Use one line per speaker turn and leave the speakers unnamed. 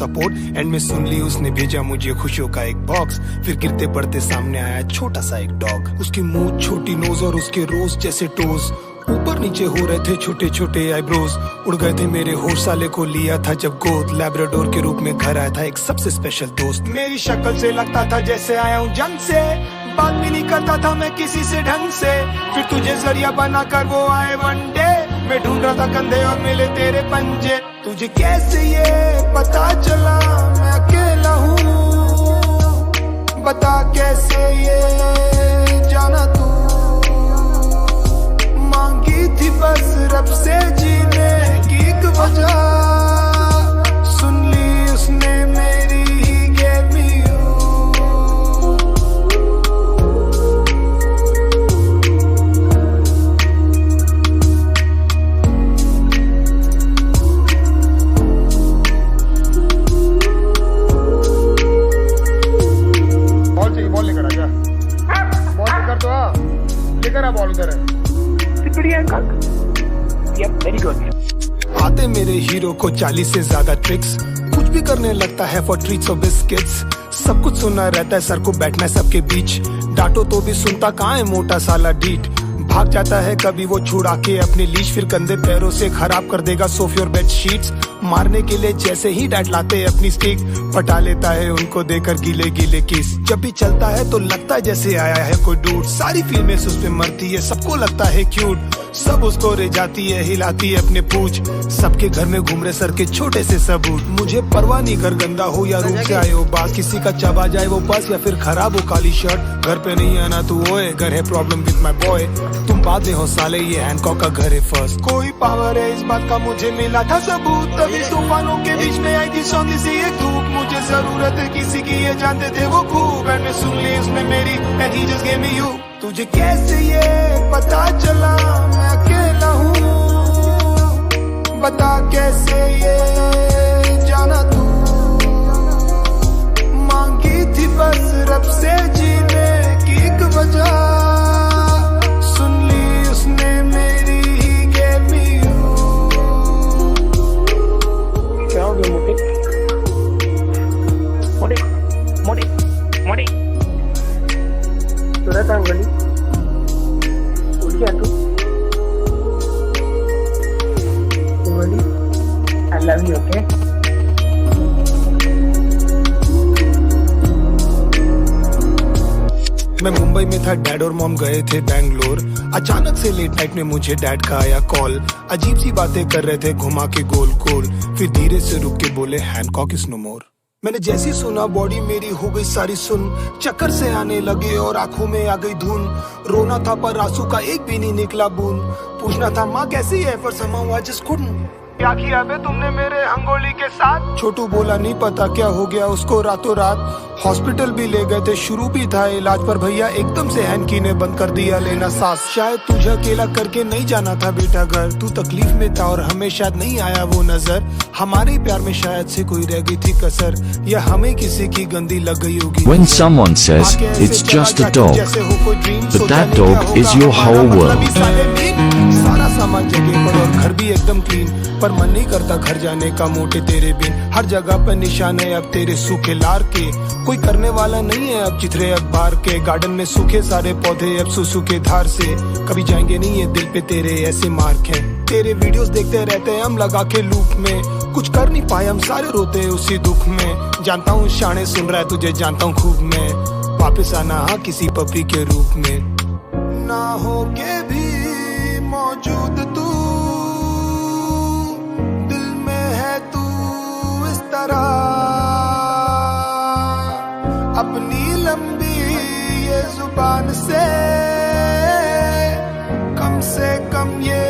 Support. And में सुन ली उसने भेजा मुझे खुशियों का एक बॉक्स। फिर गिरते पड़ते सामने आया छोटा सा एक डॉग। उसकी मुंह, छोटी नोज और उसके रोज जैसे टोज। ऊपर नीचे हो रहे थे छोटे छोटे आईब्रोज। उड़ गए थे मेरे होश, साले को लिया था जब गोद। लैब्राडोर के रूप में घर आया था एक सबसे स्पेशल दोस्त। मेरी शक्ल से लगता था जैसे आया हूँ जंग से। बात भी नहीं करता था मैं किसी से ढंग से। फिर तुझे जरिया बना कर वो आए वन डे। मैं ढूंढ रहा था कंधे और मिले तेरे पंजे। तुझे कैसे ये पता चला मैं अकेला हूँ, बता कैसे ये जाना तू। मांगी थी बस रब से जीने की एक वजह, सुन ली उसने मेरी ही gave me you।
बॉल चाहिए, बॉल लेकर आ जा। बॉल लेकर तो आ, लेकर आ बॉल उधर है।
Very good.
आते मेरे हीरो को 40 से ज्यादा ट्रिक्स। कुछ भी करने लगता है फॉर ट्रीट्स और बिस्किट्स। सब कुछ सुनना रहता है, सर को बैठना है सबके बीच। डांटो तो भी सुनता कहाँ है मोटा साला डीट। भाग जाता है कभी वो छुड़ा के अपनी लीश। फिर कंधे पैरों से खराब कर देगा सोफे और बेड शीट्स। मारने के लिए जैसे ही डैड लाते अपनी स्टिक, पटा लेता है उनको देकर गीले गीले किस। जब भी चलता है तो लगता है जैसे आया है कोई डूड। सारी फिल्में उस पे मरती है, सबको लगता है क्यूट। सब उसको रे जाती है, हिलाती है अपने पूछ। सबके घर में घूम रहे सर के छोटे से सबूत। मुझे परवाह नहीं घर गंदा हो या रूप से आए हो बास। किसी का चबा जाए वो बस या फिर खराब हो काली शर्ट। घर पे नहीं आना तू ओए, घर है प्रॉब्लम विद माय बॉय। तुम बाद में हो साले, ये हैंकॉक का घर है फर्स्ट। कोई पावर है इस बात का मुझे मिला था सबूत। तभी तूफानों के बीच में आई थी सौंधी सी एक धूप। मुझे जरूरत है किसी की, ये जानते थे वो खूब। एंड मैं सुन ली उसने मेरी and he just gave me you. तुझे कैसे ये पता चला मैं अकेला हूँ, बता कैसे ये जाना तू। मांगी थी बस रब से जीने की एक वजह, सुन ली उसने मेरी ही gave me you।
क्या हो गया मोटे? मोटे मोटे मोटे तुरंत अंगली उठ गया तू। I love you, okay?
मैं मुंबई में था, डैड और मॉम गए थे बैंगलोर। अचानक से लेट नाइट में मुझे डैड का आया कॉल। अजीब सी बातें कर रहे थे घुमा के गोल गोल। फिर धीरे से रुक के बोले हैंकॉक इज नो मोर। मैंने जैसे ही सुना बॉडी मेरी हो गई सारी सुन। चक्कर से आने लगे और आंखों में आ गई धुन। रोना था पर आंसू का एक भी नहीं निकला बूंद। पूछना था माँ कैसी है, पर somehow I just couldn't। क्या किया बे तुमने मेरे अंगोली के साथ? छोटू बोला नहीं पता क्या हो गया उसको रातों रात। हॉस्पिटल भी ले गए थे, शुरू भी था इलाज, पर भैया एकदम से हैंकी ने बंद कर दिया लेना सांस। शायद तुझे अकेला करके नहीं जाना था बेटा घर। तू तकलीफ में था और हमें शायद नहीं आया वो नजर। हमारे प्यार में शायद से कोई रह गई थी कसर, या हमें किसी की गंदी लग गई होगी।
When someone says it's just a dog, but that dog is your whole world.
सारा सामान जगह पर और घर भी एकदम क्लीन, पर मन नहीं करता घर जाने का मोटे तेरे बिन। हर जगह पर निशान है अब तेरे सूखे लार के। कोई करने वाला नहीं है अब चित्रे अखबार के। गार्डन में सूखे सारे पौधे अब सुसु के धार से। कभी जाएंगे नहीं ये दिल पे तेरे ऐसे मार्क हैं। तेरे वीडियोस देखते रहते हैं हम लगा के लूप में। कुछ कर नहीं पाए हम सारे रोते हैं उसी दुख में। जानता हूँ शाने सुन रहा है तुझे जानता हूँ खूब मैं। वापस आना हाँ किसी पपी के रूप में। ना हो के भी मौजूद तू, दिल में है तू इस तरह। अपनी लंबी ये जुबान से कम ये